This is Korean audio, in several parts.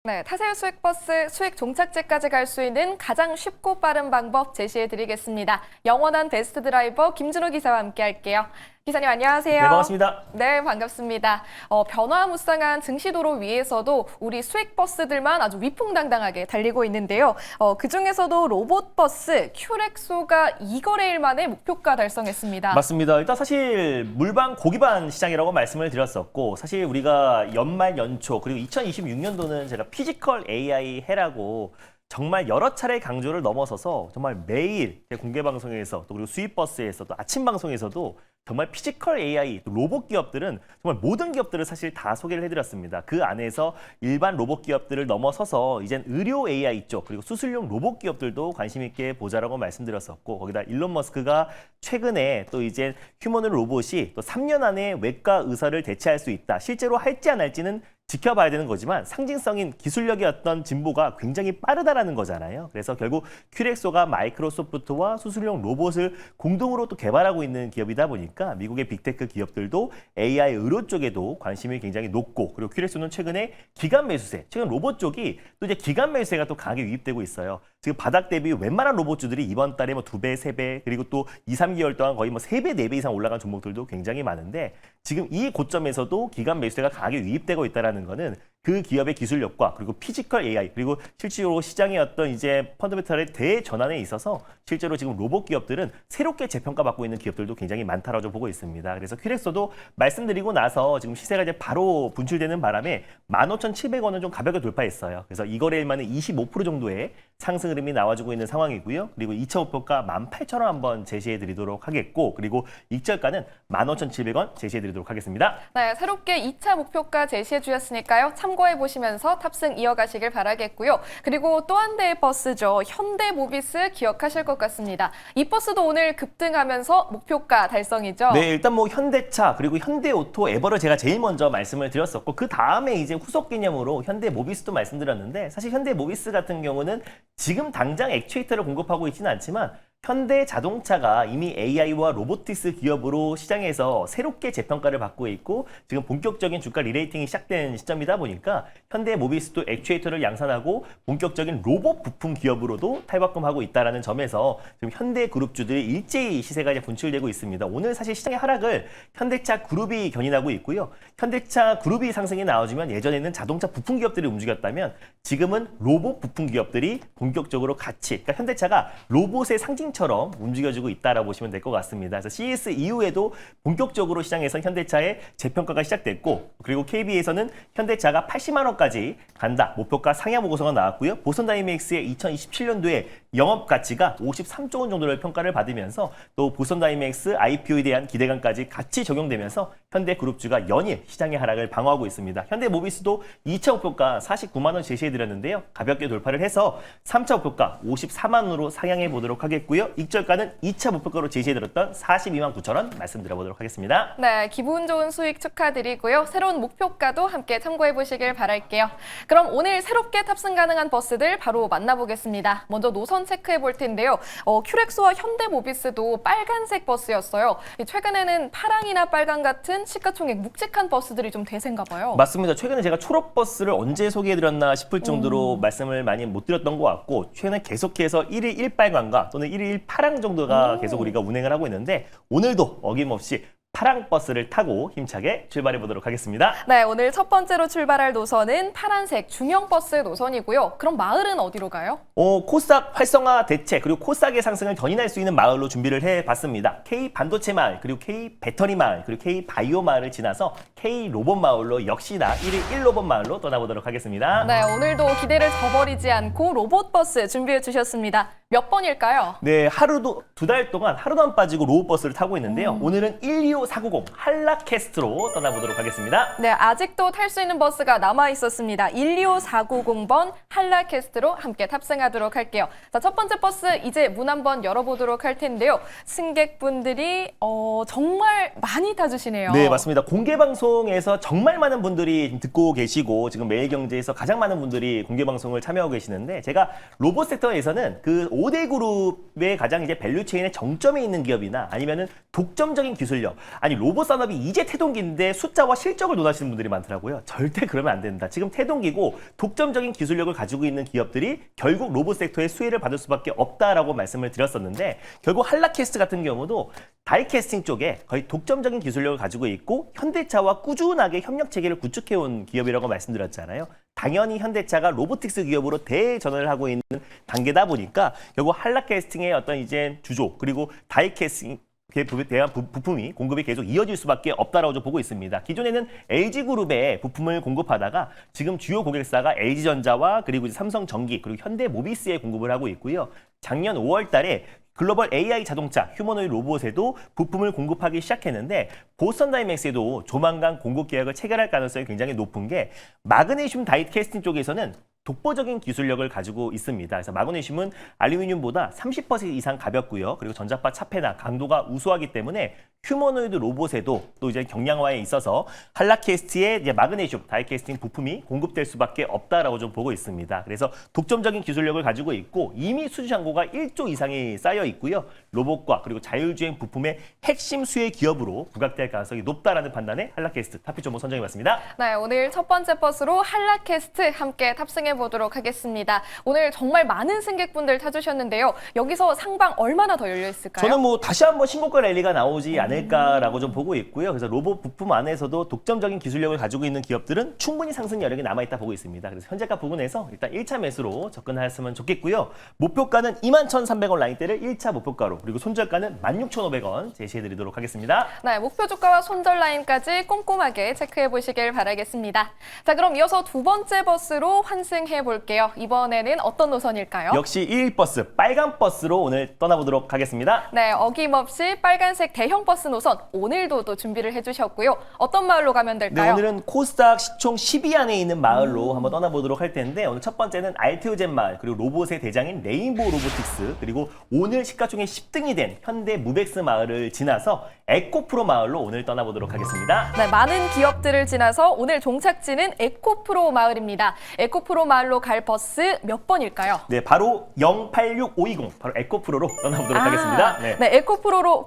네, 타세요 수익버스 수익 종착지까지 갈 수 있는 가장 쉽고 빠른 방법 제시해드리겠습니다. 영원한 베스트 드라이버 김준호 기사와 함께 할게요. 기사님 안녕하세요. 네, 반갑습니다. 네, 반갑습니다. 변화무쌍한 증시도로 위에서도 우리 수익버스들만 아주 위풍당당하게 달리고 있는데요. 그중에서도 로봇버스 큐렉소가 2거래일 만에 목표가 달성했습니다. 맞습니다. 일단 사실 물반 고기반 시장이라고 말씀을 드렸었고 사실 우리가 연말 연초 그리고 2026년도는 제가 피지컬 AI 해라고 정말 여러 차례 강조를 넘어서서 정말 매일 제 공개 방송에서 또 그리고 수입버스에서 또 아침 방송에서도 정말 피지컬 AI, 또 로봇 기업들은 정말 모든 기업들을 사실 다 소개를 해드렸습니다. 그 안에서 일반 로봇 기업들을 넘어서서 이젠 의료 AI 쪽 그리고 수술용 로봇 기업들도 관심 있게 보자라고 말씀드렸었고 거기다 일론 머스크가 최근에 또 이제 휴머노id 로봇이 또 3년 안에 외과 의사를 대체할 수 있다. 실제로 할지 안 할지는 지켜봐야 되는 거지만 상징성인 기술력의 어떤 진보가 굉장히 빠르다라는 거잖아요. 그래서 결국 큐렉소가 마이크로소프트와 수술용 로봇을 공동으로 또 개발하고 있는 기업이다 보니까 미국의 빅테크 기업들도 AI 의료 쪽에도 관심이 굉장히 높고 그리고 큐렉소는 최근에 기간 매수세, 최근 로봇 쪽이 또 이제 기간 매수세가 또 강하게 유입되고 있어요. 지금 바닥 대비 웬만한 로봇주들이 이번 달에 뭐 2배, 3배 그리고 또 2, 3개월 동안 거의 뭐 3배, 4배 이상 올라간 종목들도 굉장히 많은데 지금 이 고점에서도 기간 매수세가 강하게 유입되고 있다는 거는 그 기업의 기술력과 그리고 피지컬 AI 그리고 실질적으로 시장의 어떤 이제 펀더멘털의 대전환에 있어서 실제로 지금 로봇 기업들은 새롭게 재평가받고 있는 기업들도 굉장히 많다라고 보고 있습니다. 그래서 큐렉소도 말씀드리고 나서 지금 시세가 이제 바로 분출되는 바람에 15,700원은 좀 가볍게 돌파했어요. 그래서 이거래일 만에 25% 정도의 상승 흐름이 나와주고 있는 상황이고요. 그리고 2차 목표가 18,000원 한번 제시해 드리도록 하겠고 그리고 익절가는 15,700원 제시해 드리도록 하겠습니다. 네, 새롭게 2차 목표가 제시해 주셨으니까요. 참고해 보시면서 탑승 이어가시길 바라겠고요. 그리고 또 한 대의 버스죠. 현대모비스 기억하실 것 같습니다. 이 버스도 오늘 급등하면서 목표가 달성이죠. 네, 일단 뭐 현대차 그리고 현대오토 에버를 제가 제일 먼저 말씀을 드렸었고 그 다음에 이제 후속 개념으로 현대모비스도 말씀드렸는데 사실 현대모비스 같은 경우는 지금 당장 액추에이터를 공급하고 있지는 않지만 현대 자동차가 이미 AI와 로보틱스 기업으로 시장에서 새롭게 재평가를 받고 있고 지금 본격적인 주가 리레이팅이 시작된 시점이다 보니까 현대 모비스도 액추에이터를 양산하고 본격적인 로봇 부품 기업으로도 탈바꿈하고 있다는 점에서 지금 현대 그룹주들이 일제히 시세가 이제 분출되고 있습니다. 오늘 사실 시장의 하락을 현대차 그룹이 견인하고 있고요. 현대차 그룹이 상승이 나와주면 예전에는 자동차 부품 기업들이 움직였다면 지금은 로봇 부품 기업들이 본격적으로 같이 그러니까 현대차가 로봇의 상징처럼 움직여주고 있다라고 보시면 될 것 같습니다. 그래서 CS 이후에도 본격적으로 시장에서 현대차의 재평가가 시작됐고 그리고 KB에서는 현대차가 80만 원까지 간다. 목표가 상향 보고서가 나왔고요. 보선다이맥스의 2027년도에 영업 가치가 53조 원 정도를 평가를 받으면서 또 보선다이맥스 IPO에 대한 기대감까지 같이 적용되면서 현대그룹주가 연일 시장의 하락을 방어하고 있습니다. 현대모비스도 2차 목표가 49만 원 제시해드렸는데요. 가볍게 돌파를 해서 3차 목표가 54만 원으로 상향해 보도록 하겠고요. 익절가는 2차 목표가로 제시해드렸던 42만 9천 원 말씀드려보도록 하겠습니다. 네, 기분 좋은 수익 축하드리고요. 새로운 목표가도 함께 참고해 보시길 바랄게요. 그럼 오늘 새롭게 탑승 가능한 버스들 바로 만나보겠습니다. 먼저 노선 체크해 볼 텐데요. 큐렉소와 현대모비스도 빨간색 버스였어요. 최근에는 파랑이나 빨강 같은 시가총액 묵직한 버스들이 좀 대세인가 봐요. 맞습니다. 최근에 제가 초록버스를 언제 소개해드렸나 싶을 정도로 말씀을 많이 못 드렸던 것 같고 최근에 계속해서 1일 1빨강과 또는 1일 1파랑 정도가 계속 우리가 운행을 하고 있는데 오늘도 어김없이 파랑 버스를 타고 힘차게 출발해 보도록 하겠습니다. 네, 오늘 첫 번째로 출발할 노선은 파란색 중형 버스 노선이고요. 그럼 마을은 어디로 가요? 코스닥 활성화 대책 그리고 코스닥의 상승을 견인할 수 있는 마을로 준비를 해봤습니다. K 반도체 마을 그리고 K 배터리 마을 그리고 K 바이오 마을을 지나서 K 로봇 마을로 역시나 1일 1로봇 마을로 떠나보도록 하겠습니다. 네, 오늘도 기대를 저버리지 않고 로봇 버스 준비해 주셨습니다. 몇 번일까요? 네, 하루도 2달 동안 하루도 안 빠지고 로봇 버스를 타고 있는데요. 오늘은 125490 한라캐스트로 떠나보도록 하겠습니다. 네, 아직도 탈 수 있는 버스가 남아 있었습니다. 125490번 한라캐스트로 함께 탑승하도록 할게요. 자, 첫 번째 버스 이제 문 한번 열어보도록 할 텐데요. 승객분들이 정말 많이 타주시네요. 네, 맞습니다. 공개 방송에서 정말 많은 분들이 듣고 계시고 지금 매일경제에서 가장 많은 분들이 공개 방송을 참여하고 계시는데 제가 로봇 섹터에서는 그 5대 그룹의 가장 이제 밸류체인의 정점에 있는 기업이나 아니면은 독점적인 기술력, 아니 로봇 산업이 이제 태동기인데 숫자와 실적을 논하시는 분들이 많더라고요. 절대 그러면 안 된다. 지금 태동기고 독점적인 기술력을 가지고 있는 기업들이 결국 로봇 섹터의 수혜를 받을 수밖에 없다라고 말씀을 드렸었는데, 결국 한라캐스트 같은 경우도 다이캐스팅 쪽에 거의 독점적인 기술력을 가지고 있고 현대차와 꾸준하게 협력 체계를 구축해온 기업이라고 말씀드렸잖아요. 당연히 현대차가 로보틱스 기업으로 대전환을 하고 있는 단계다 보니까 결국 한라캐스팅의 어떤 이제 주조, 그리고 다이캐스팅 대한 부품이 공급이 계속 이어질 수밖에 없다라고 좀 보고 있습니다. 기존에는 LG그룹에 부품을 공급하다가 지금 주요 고객사가 LG전자와 그리고 이제 삼성전기 그리고 현대모비스에 공급을 하고 있고요. 작년 5월 달에 글로벌 AI 자동차 휴머노이드 로봇에도 부품을 공급하기 시작했는데, 보스턴 다이맥스에도 조만간 공급 계약을 체결할 가능성이 굉장히 높은 게, 마그네슘 다이캐스팅 쪽에서는 독보적인 기술력을 가지고 있습니다. 그래서 마그네슘은 알루미늄보다 30% 이상 가볍고요. 그리고 전자파 차폐나 강도가 우수하기 때문에 휴머노이드 로봇에도 또 이제 경량화에 있어서 한라캐스트의 이제 마그네슘 다이캐스팅 부품이 공급될 수밖에 없다라고 좀 보고 있습니다. 그래서 독점적인 기술력을 가지고 있고 이미 수주 잔고가 1조 이상이 쌓여 있고요. 로봇과 그리고 자율주행 부품의 핵심 수혜 기업으로 부각될 가능성이 높다라는 판단에 한라캐스트 탑픽 종목 선정해봤습니다. 네, 오늘 첫 번째 버스로 한라캐스트 함께 탑승해 보도록 하겠습니다. 오늘 정말 많은 승객분들 타주셨는데요. 여기서 상방 얼마나 더 열려 있을까요? 저는 뭐 다시 한번 신고가 랠리가 나오지 않을까라고 좀 보고 있고요. 그래서 로봇 부품 안에서도 독점적인 기술력을 가지고 있는 기업들은 충분히 상승 여력이 남아있다 보고 있습니다. 그래서 현재가 부분에서 일단 1차 매수로 접근하였으면 좋겠고요. 목표가는 21,300원 라인대를 1차 목표가로, 그리고 손절가는 16,500원 제시해드리도록 하겠습니다. 네, 목표 주가와 손절 라인까지 꼼꼼하게 체크해 보시길 바라겠습니다. 자, 그럼 이어서 두 번째 버스로 환승해 볼게요. 이번에는 어떤 노선일까요? 역시 1버스, 빨간 버스로 오늘 떠나보도록 하겠습니다. 네, 어김없이 빨간색 대형 버스 노선 오늘도 또 준비를 해주셨고요. 어떤 마을로 가면 네, 될까요? 오늘은 코스닥 시총 10위 안에 있는 마을로 한번 떠나보도록 할 텐데, 오늘 첫 번째는 알테오젠 마을, 그리고 로봇의 대장인 레인보우 로보틱스, 그리고 오늘 시가총액 10등이 된 현대 무벡스 마을을 지나서 에코프로 마을로 오늘 떠나보도록 하겠습니다. 네, 많은 기업들을 지나서 오늘 종착지는 에코프로 마을입니다. 에코프로 마을로 갈 버스 몇 번일까요? 네, 바로 086520, 바로 에코프로로 떠나보도록 하겠습니다. 네. 네,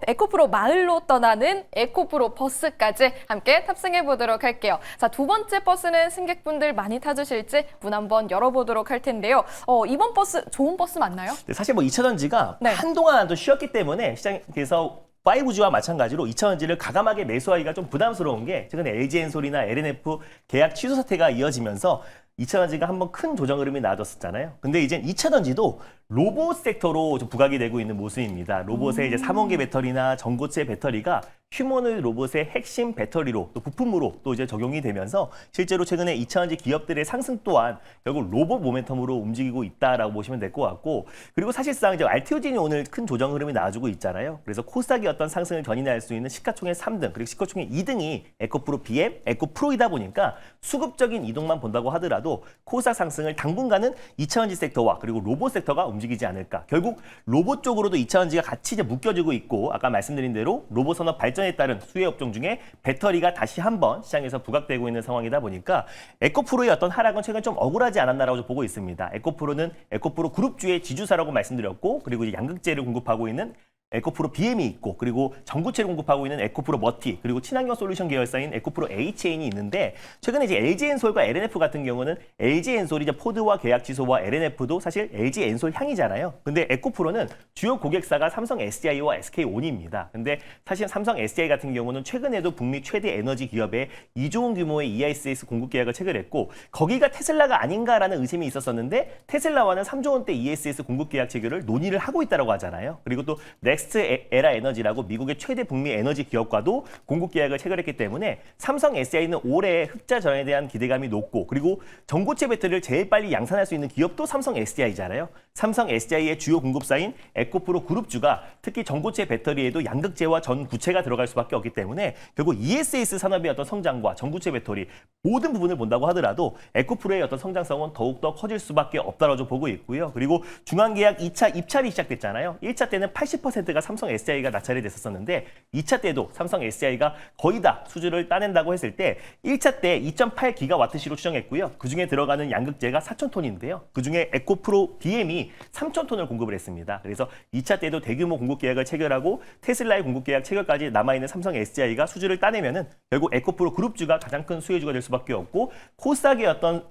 에코프로 마을로 떠나는 에코프로 버스까지 함께 탑승해 보도록 할게요. 자, 두 번째 버스는 승객분들 많이 타주실지 문 한번 열어보도록 할 텐데요. 이번 버스 좋은 버스 맞나요? 네, 사실 뭐 2차전지가 네. 한동안 또 쉬었기 때문에 시장에서 5G와 마찬가지로 2차전지를 가감하게 매수하기가 좀 부담스러운 게, 최근에 LG엔솔이나 LNF 계약 취소 사태가 이어지면서 2차전지가 한번 큰 조정 흐름이 나아졌었잖아요. 근데 이제 2차전지도 로봇 섹터로 좀 부각이 되고 있는 모습입니다. 로봇의 이제 3원계 배터리나 전고체 배터리가 휴머노이드 로봇의 핵심 배터리로 또 부품으로 또 이제 적용이 되면서 실제로 최근에 2차전지 기업들의 상승 또한 결국 로봇 모멘텀으로 움직이고 있다라고 보시면 될 것 같고, 그리고 사실상 이제 알테오젠이 오늘 큰 조정 흐름이 나와주고 있잖아요. 그래서 코스닥이 어떤 상승을 견인할 수 있는 시가총액 3등 그리고 시가총액 2등이 에코프로 BM, 에코프로이다 보니까 수급적인 이동만 본다고 하더라도 코스닥 상승을 당분간은 2차전지 섹터와 그리고 로봇 섹터가 움직이지 않을까. 결국 로봇 쪽으로도 2차전지가 같이 이제 묶여지고 있고, 아까 말씀드린 대로 로봇 산업 발전에 따른 수혜 업종 중에 배터리가 다시 한번 시장에서 부각되고 있는 상황이다 보니까 에코프로의 어떤 하락은 최근 좀 억울하지 않았나라고 좀 보고 있습니다. 에코프로는 에코프로 그룹주의 지주사라고 말씀드렸고, 그리고 이제 양극재를 공급하고 있는 에코프로 BM이 있고, 그리고 전구체를 공급하고 있는 에코프로 머티, 그리고 친환경 솔루션 계열사인 에코프로 HN이 있는데, 최근에 이제 LG엔솔과 LNF 같은 경우는 LG엔솔이 이제 포드와 계약 취소와 LNF도 사실 LG엔솔 향이잖아요. 근데 에코프로는 주요 고객사가 삼성 SDI와 SK온입니다. 근데 사실 삼성 SDI 같은 경우는 최근에도 북미 최대 에너지 기업에 2조 원 규모의 EISS 공급 계약을 체결했고, 거기가 테슬라가 아닌가라는 의심이 있었었는데 테슬라와는 3조 원대 ESS 공급 계약 체결을 논의를 하고 있다고 하잖아요. 그리고 또 넥스트 에라 에너지라고 미국의 최대 북미 에너지 기업과도 공급 계약을 체결했기 때문에 삼성 SDI는 올해 흑자 전환에 대한 기대감이 높고, 그리고 전고체 배터리를 제일 빨리 양산할 수 있는 기업도 삼성 SDI잖아요. 삼성 SDI의 주요 공급사인 에코프로 그룹주가 특히 전고체 배터리에도 양극재와 전구체가 들어갈 수밖에 없기 때문에 결국 ESS 산업의 어떤 성장과 전구체 배터리 모든 부분을 본다고 하더라도 에코프로의 어떤 성장성은 더욱더 커질 수밖에 없다고 보고 있고요. 그리고 중앙계약 2차 입찰이 시작됐잖아요. 1차 때는 80% 때가 삼성 SDI가 낙찰이 됐었는데 2차 때도 삼성 SDI가 거의 다 수주를 따낸다고 했을 때 1차 때 2.8기가와트시로 추정했고요. 그중에 들어가는 양극재가 4,000톤인데요. 그중에 에코프로 BM이 3,000톤을 공급을 했습니다. 그래서 2차 때도 대규모 공급 계약을 체결하고 테슬라의 공급 계약 체결까지 남아있는 삼성 SDI가 수주를 따내면은 결국 에코프로 그룹주가 가장 큰 수혜주가 될 수밖에 없고 코스닥의 어떤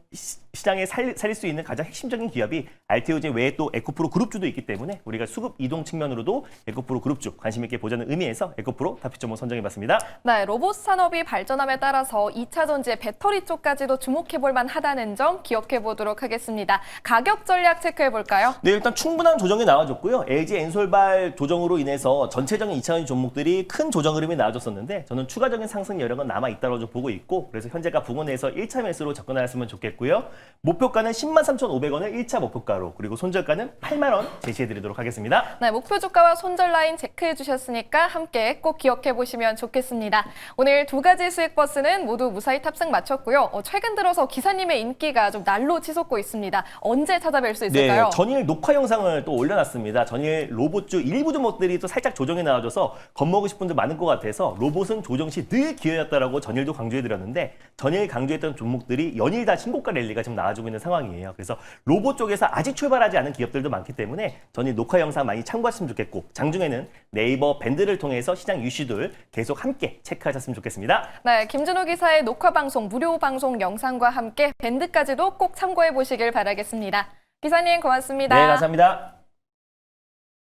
시장에 살릴 수 있는 가장 핵심적인 기업이 알테오제 외에 또 에코프로 그룹주도 있기 때문에 우리가 수급 이동 측면으로도 에코프로 그룹주 관심 있게 보자는 의미에서 에코프로 다피점을 선정해봤습니다. 네, 로봇 산업이 발전함에 따라서 2차 전지의 배터리 쪽까지도 주목해볼 만하다는 점 기억해보도록 하겠습니다. 가격 전략 체크해볼까요? 네, 일단 충분한 조정이 나와줬고요. LG 엔솔발 조정으로 인해서 전체적인 2차 전지 종목들이 큰 조정 흐름이 나와줬었는데 저는 추가적인 상승 여력은 남아있다고 좀 보고 있고 그래서 현재가 부근에서 1차 매수로 접근하였으면 좋겠고요. 목표가는 103,500원을 1차 목표가로 그리고 손절가는 8만 원 제시해드리도록 하겠습니다. 네, 목표 주가와 손절 라인 체크해 주셨으니까 함께 꼭 기억해 보시면 좋겠습니다. 오늘 두 가지 수익 버스는 모두 무사히 탑승 마쳤고요. 최근 들어서 기사님의 인기가 좀 날로 치솟고 있습니다. 언제 찾아뵐 수 있을까요? 네, 전일 녹화 영상을 또 올려놨습니다. 전일 로봇주 일부 종목들이 또 살짝 조정이 나와줘서 겁먹으실 분들 많은 것 같아서 로봇은 조정 시 늘 기회였다라고 전일도 강조해드렸는데 전일 강조했던 종목들이 연일 다 신고가 랠리가 지금 나와주고 있는 상황이에요. 그래서 로봇 쪽에서 아직 출발하지 않은 기업들도 많기 때문에 전일 녹화 영상 많이 참고하시면 좋겠고 장중에는 네이버 밴드를 통해서 시장 이슈들 계속 함께 체크하셨으면 좋겠습니다. 네, 김준호 기사의 녹화 방송, 무료 방송 영상과 함께 밴드까지도 꼭 참고해 보시길 바라겠습니다. 기사님 고맙습니다. 네, 감사합니다.